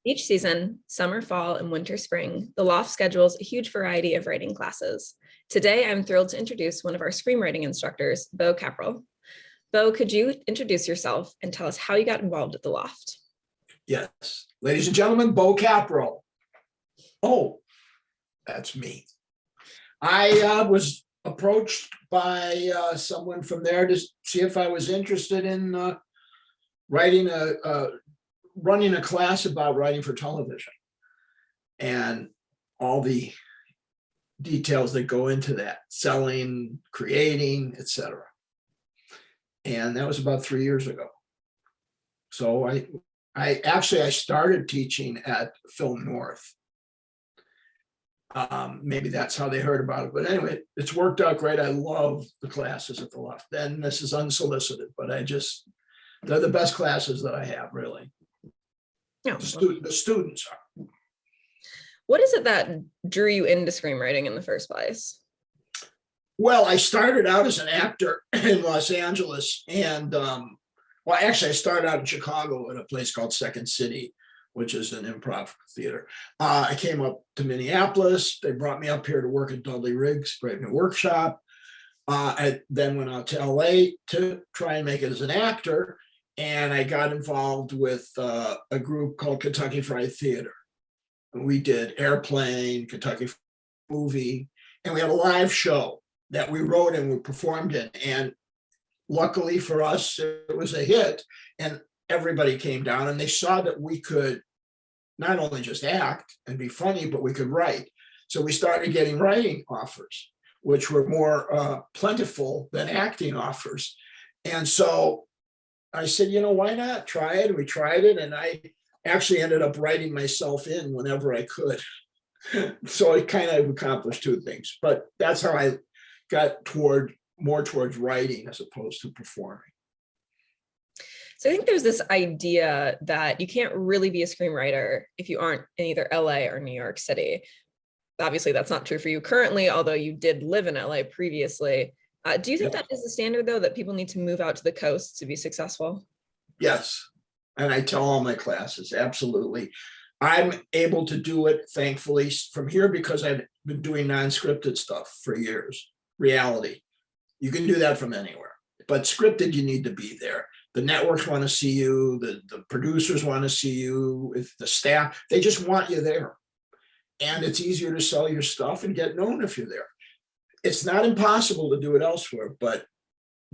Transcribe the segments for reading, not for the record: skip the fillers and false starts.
Each season, summer, fall, and winter, spring, the Loft schedules a huge variety of writing classes. Today, I'm thrilled to introduce one of our screenwriting instructors, Bo Kaprall. Bo, could you introduce yourself and tell us how you got involved at the Loft? Yes. Ladies and gentlemen, Bo Kaprall. Oh, that's me. I was approached by someone from there to see if I was interested in running a class about writing for television and all the details that go into that, selling, creating, etc. And that was about 3 years ago. So I started teaching at Film North. Maybe that's how they heard about it. But anyway, it's worked out great. I love the classes at the Loft. And this is unsolicited, but they're the best classes that I have, really. Yeah. The students are. What is it that drew you into screenwriting in the first place? Well, I started out as an actor in Los Angeles. And I started out in Chicago at a place called Second City, which is an improv theater. I came up to Minneapolis. They brought me up here to work at Dudley Riggs' Brave New Workshop. I then went out to LA to try and make it as an actor. And I got involved with a group called Kentucky Fried Theater. And we did Airplane, Kentucky Movie, and we had a live show that we wrote and we performed in. And luckily for us, it was a hit. And everybody came down and they saw that we could not only just act and be funny, but we could write. So we started getting writing offers, which were more plentiful than acting offers. And so I said, why not try it? We tried it. And I actually ended up writing myself in whenever I could. So I kind of accomplished two things, but that's how I got more towards writing as opposed to performing. So I think there's this idea that you can't really be a screenwriter if you aren't in either LA or New York City. Obviously, that's not true for you currently, although you did live in LA previously. Do you think that is the standard, though, that people need to move out to the coast to be successful? Yes. And I tell all my classes, absolutely. I'm able to do it, thankfully, from here because I've been doing non-scripted stuff for years. Reality. You can do that from anywhere. But scripted, you need to be there. The networks want to see you. The producers want to see you. If the staff, they just want you there. And it's easier to sell your stuff and get known if you're there. It's not impossible to do it elsewhere, but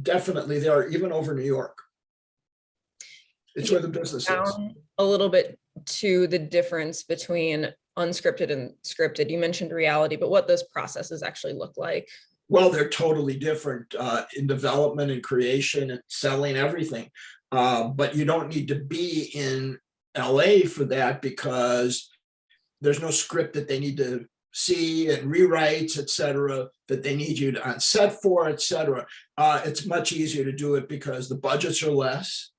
definitely there, even over New York. It's where the business is. A little bit to the difference between unscripted and scripted. You mentioned reality, but what those processes actually look like. Well, they're totally different in development and creation and selling, everything. But you don't need to be in LA for that because there's no script that they need to see and rewrites, et cetera, that they need you on set for, et cetera. It's much easier to do it because the budgets are less,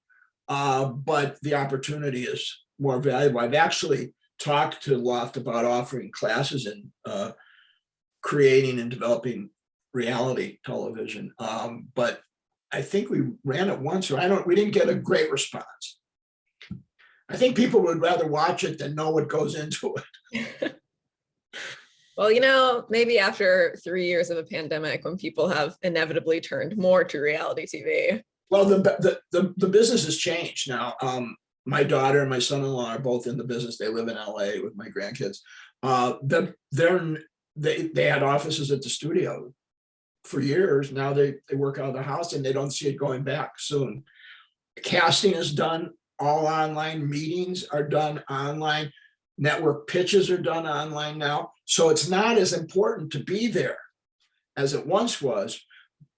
but the opportunity is more valuable. I've actually talked to Loft about offering classes in creating and developing reality television, but I think we ran it once, or we didn't get a great response. I think people would rather watch it than know what goes into it. Well, maybe after 3 years of a pandemic, when people have inevitably turned more to reality TV. Well, the business has changed now. My daughter and my son-in-law are both in the business. They live in LA with my grandkids. They had offices at the studio for years. Now they work out of the house and they don't see it going back soon. Casting is done all online. Meetings are done online. Network pitches are done online now. So it's not as important to be there as it once was,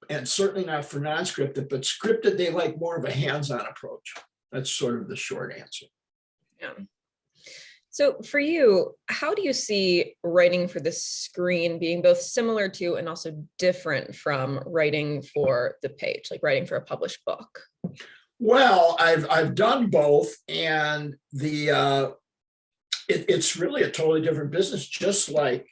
and certainly not for non-scripted, but scripted, they like more of a hands-on approach. That's sort of the short answer. Yeah. So for you, how do you see writing for the screen being both similar to and also different from writing for the page, like writing for a published book? Well, I've done both, and it's really a totally different business. Just like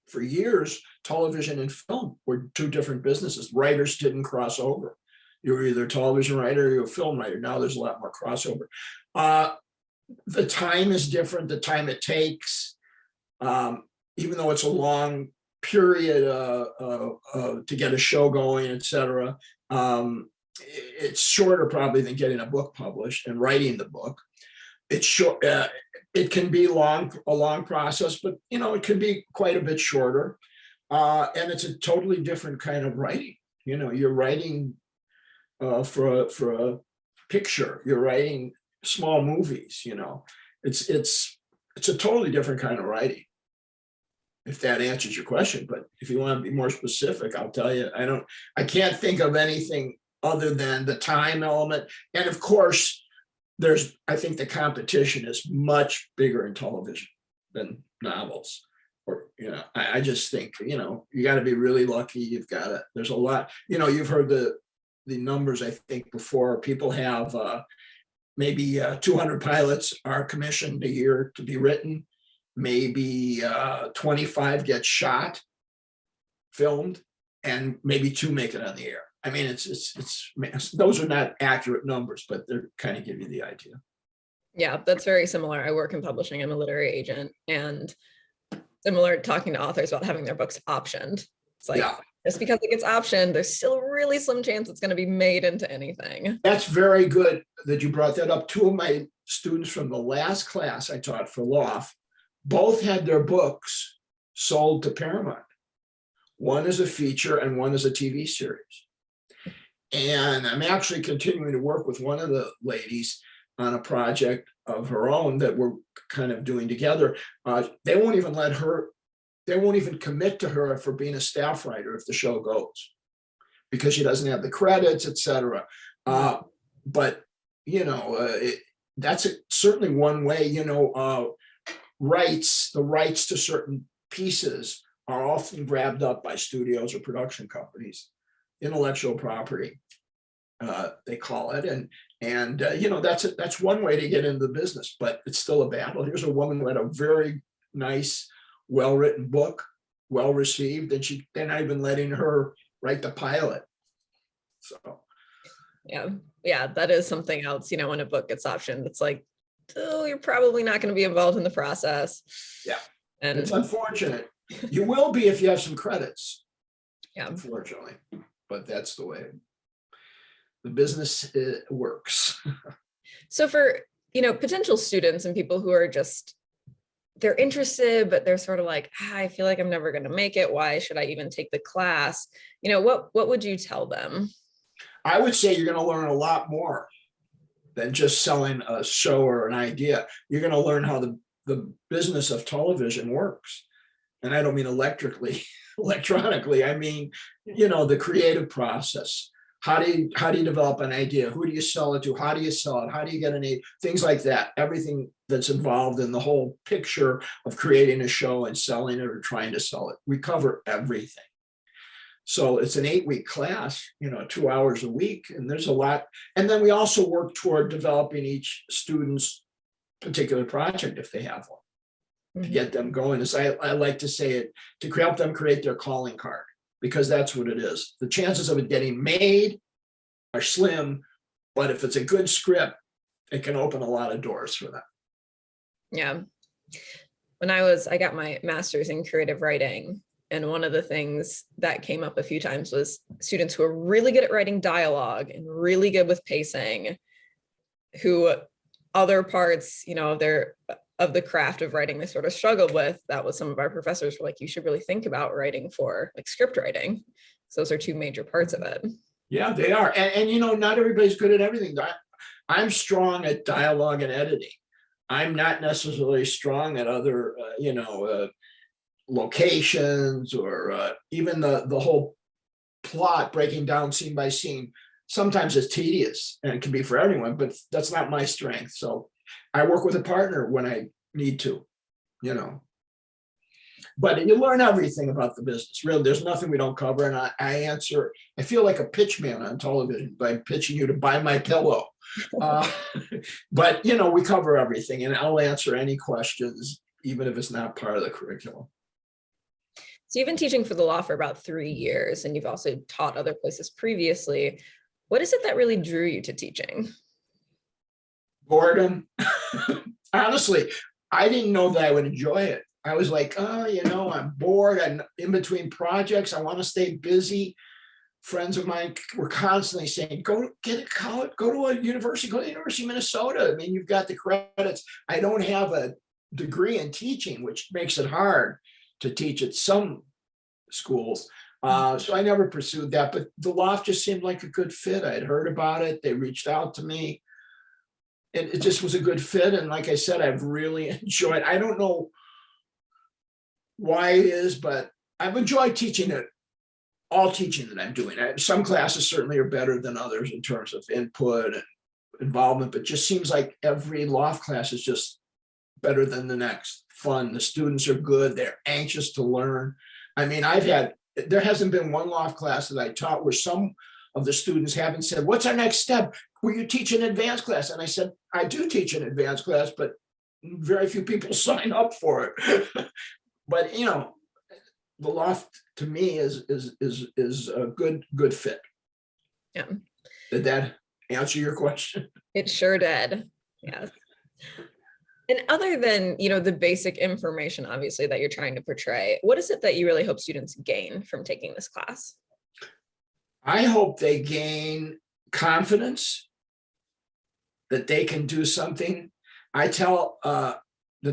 for years, television and film were two different businesses. Writers didn't cross over. You were either a television writer or you're a film writer. Now there's a lot more crossover. The time is different, the time it takes, even though it's a long period to get a show going, et cetera. It's shorter probably than getting a book published and writing the book. It's short. It can be a long process, but it can be quite a bit shorter. And it's a totally different kind of writing. You're writing for a picture. You're writing small movies. It's a totally different kind of writing. If that answers your question, but if you want to be more specific, I'll tell you. I can't think of anything other than the time element, and of course, I think the competition is much bigger in television than novels. Or I just think you got to be really lucky. There's a lot. You've heard the numbers. I think before, people have maybe 200 pilots are commissioned a year to be written. Maybe 25 get shot, filmed, and maybe 2 make it on the air. I mean, those are not accurate numbers, but they're kind of give you the idea. Yeah, that's very similar. I work in publishing. I'm a literary agent, and similar talking to authors about having their books optioned. It's like, just because it gets optioned, there's still a really slim chance it's going to be made into anything. That's very good that you brought that up. 2 of my students from the last class I taught for Loft, both had their books sold to Paramount. One is a feature and one is a TV series. And I'm actually continuing to work with one of the ladies on a project of her own that we're kind of doing together. They won't even commit to her for being a staff writer if the show goes, because she doesn't have the credits, etc. But that's certainly one way. The rights to certain pieces are often grabbed up by studios or production companies. Intellectual property, they call it, and that's one way to get into the business, but it's still a battle. Here's a woman who had a very nice, well-written book, well received, and they're not even letting her write the pilot. So yeah, that is something else. When a book gets optioned, it's like, oh, you're probably not going to be involved in the process. Yeah, and it's unfortunate. You will be if you have some credits. Yeah, unfortunately, but that's the way the business works. So for potential students and people who are they're interested, but they're sort of like, I feel like I'm never going to make it. Why should I even take the class? What would you tell them? I would say you're going to learn a lot more than just selling a show or an idea. You're going to learn how the business of television works. And I don't mean electronically. I mean, the creative process. How do you develop an idea? Who do you sell it to? How do you sell it? How do you get things like that? Everything that's involved in the whole picture of creating a show and selling it or trying to sell it. We cover everything. So it's an 8-week class, 2 hours a week, and there's a lot. And then we also work toward developing each student's particular project if they have one, to get them going. As I like to say it, to help them create their calling card, because that's what it is. The chances of it getting made are slim, but if it's a good script, it can open a lot of doors for them. Yeah. When I got my master's in creative writing, and one of the things that came up a few times was students who are really good at writing dialogue and really good with pacing, who other parts, of the craft of writing they sort of struggled with. That was some of our professors were like, you should really think about writing for script writing. So those are 2 major parts of it. Yeah, they are. And not everybody's good at everything. I'm strong at dialogue and editing. I'm not necessarily strong at other, locations or even the whole plot, breaking down scene by scene. Sometimes it's tedious and it can be for everyone, but that's not my strength. So I work with a partner when I need to, but you learn everything about the business. Really, there's nothing we don't cover. And I feel like a pitch man on television by pitching you to buy my pillow. But, we cover everything, and I'll answer any questions, even if it's not part of the curriculum. So you've been teaching for the law for about 3 years, and you've also taught other places previously. What is it that really drew you to teaching? Boredom. Honestly, I didn't know that I would enjoy it. I was like, oh, I'm bored. I'm in between projects. I want to stay busy. Friends of mine were constantly saying, go get a college, go to a university, go to the University of Minnesota. I mean, you've got the credits. I don't have a degree in teaching, which makes it hard to teach at some schools. So I never pursued that, but the Loft just seemed like a good fit. I had heard about it. They reached out to me. It just was a good fit. And like I said, I've really enjoyed, I don't know why it is, but I've enjoyed teaching it, all teaching that I'm doing. Some classes certainly are better than others in terms of input and involvement, but just seems like every Loft class is just better than the next. Fun. The students are good. They're anxious to learn. I mean, there hasn't been one Loft class that I taught where some of the students haven't said, what's our next step? Will you teach an advanced class? And I said, I do teach an advanced class, but very few people sign up for it. But the Loft to me is a good fit. Yeah. Did that answer your question? It sure did. Yes. And other than, the basic information, obviously, that you're trying to portray, what is it that you really hope students gain from taking this class? I hope they gain confidence that they can do something. I tell that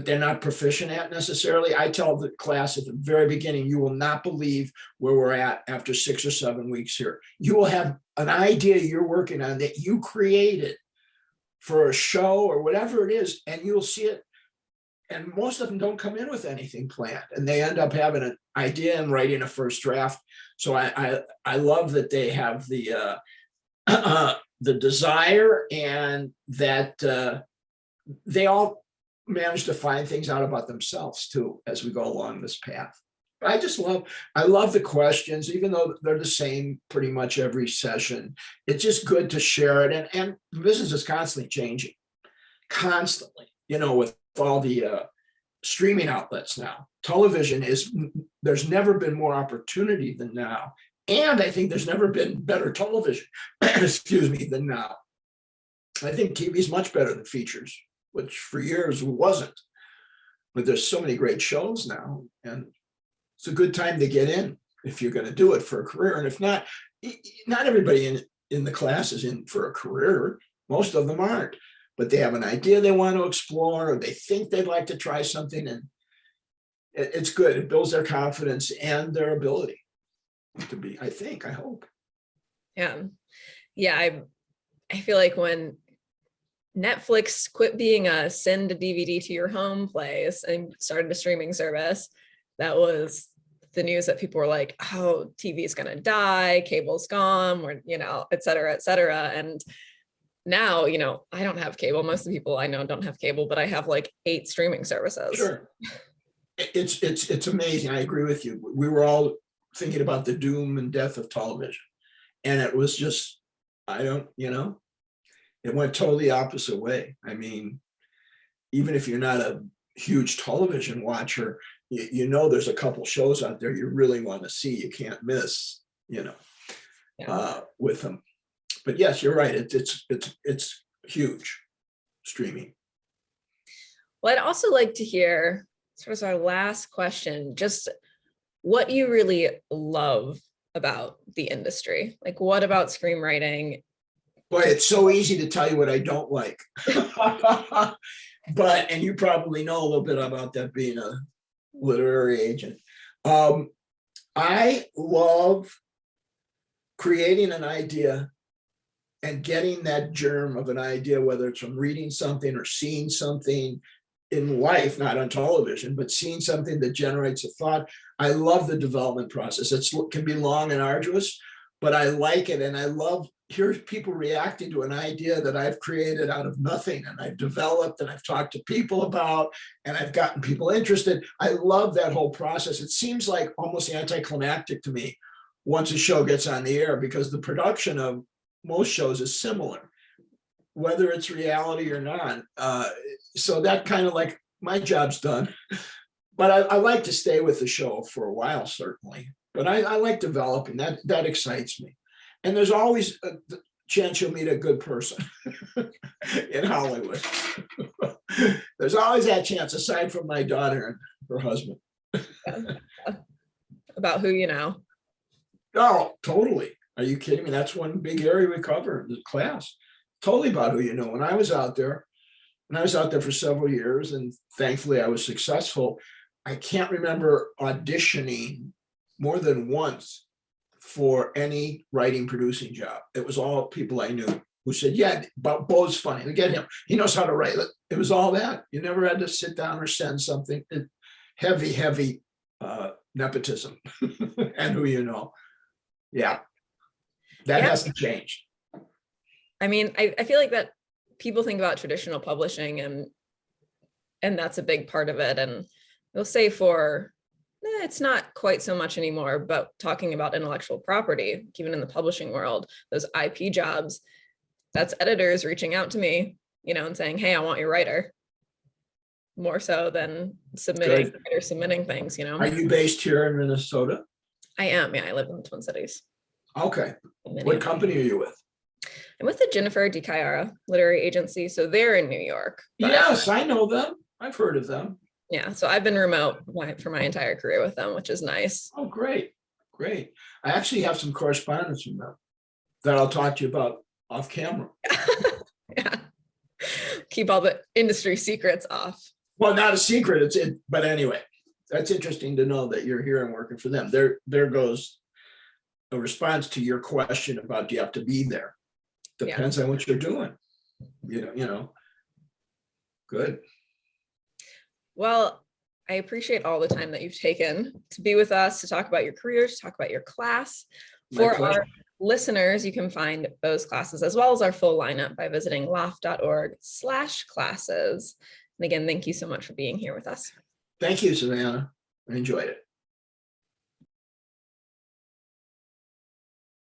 they're not proficient at necessarily. I tell the class at the very beginning, you will not believe where we're at after 6 or 7 weeks here. You will have an idea you're working on that you created for a show or whatever it is, and you'll see it. And most of them don't come in with anything planned, and they end up having an idea and writing a first draft. So I love that they have the desire, and that they all manage to find things out about themselves too as we go along this path. I love the questions, even though they're the same pretty much every session. It's just good to share it. And the business is constantly changing, constantly, with all the streaming outlets now. Television there's never been more opportunity than now. And I think there's never been better television, excuse me, than now. I think TV is much better than features, which for years wasn't. But there's so many great shows now, and it's a good time to get in if you're going to do it for a career. And if not, not everybody in the class is in for a career. Most of them aren't, but they have an idea they want to explore, or they think they'd like to try something, and it's good. It builds their confidence and their ability to be, I hope. Yeah. I feel like when Netflix quit being a send a DVD to your home place and started a streaming service, that was the news that people were like, oh, TV is going to die, cable's gone, or, et cetera, et cetera. And now, I don't have cable. Most of the people I know don't have cable, but I have like 8 streaming services. Sure. It's amazing. I agree with you. We were all thinking about the doom and death of television. And it was just, it went totally opposite way. I mean, even if you're not a huge television watcher, there's a couple shows out there you really want to see, you can't miss, with them. But yes, you're right. It's huge, streaming. Well, I'd also like to hear, sort of our last question, just what you really love about the industry. Like, what about screenwriting? Boy, it's so easy to tell you what I don't like. And you probably know a little bit about that being a literary agent. I love creating an idea and getting that germ of an idea, whether it's from reading something or seeing something in life, not on television, but seeing something that generates a thought. I love the development process. It can be long and arduous, but I like it. And I love hearing people reacting to an idea that I've created out of nothing, and I've developed, and I've talked to people about, and I've gotten people interested. I love that whole process. It seems like almost anticlimactic to me once a show gets on the air, because the production of most shows is similar, whether it's reality or not. So that kind of like, my job's done. But I like to stay with the show for a while, certainly. But I like developing. That excites me. And there's always chance you'll meet a good person in Hollywood. There's always that chance, aside from my daughter and her husband. About who you know. Oh, totally. Are you kidding me? That's one big area we cover in the class. Totally about who you know. When I was out there for several years, and thankfully I was successful, I can't remember auditioning more than once for any writing producing job. It was all people I knew who said, yeah, but Bo's funny. We get him. He knows how to write. It was all that. You never had to sit down or send something. Heavy nepotism and who you know. Yeah. That hasn't changed. I mean, I feel like that people think about traditional publishing and that's a big part of it. And they'll say it's not quite so much anymore, but talking about intellectual property, even in the publishing world, those IP jobs, that's editors reaching out to me, and saying, hey, I want your writer. More so than submitting things, Are you based here in Minnesota? I am, yeah. I live in the Twin Cities. Okay. What company are you with? I'm with the Jennifer DiCiara Literary Agency. So they're in New York. Yes, I know them. I've heard of them. Yeah, so I've been remote for my entire career with them, which is nice. Oh, great. I actually have some correspondence from them that I'll talk to you about off camera. Yeah. Keep all the industry secrets off. Well, not a secret. But anyway, that's interesting to know that you're here and working for them. There goes a response to your question about, do you have to be there? Depends on what you're doing. Good. Well, I appreciate all the time that you've taken to be with us, to talk about your career, to talk about your class. For our listeners, you can find Bo's classes as well as our full lineup by visiting loft.org/classes. And again, thank you so much for being here with us. Thank you, Savannah. I enjoyed it.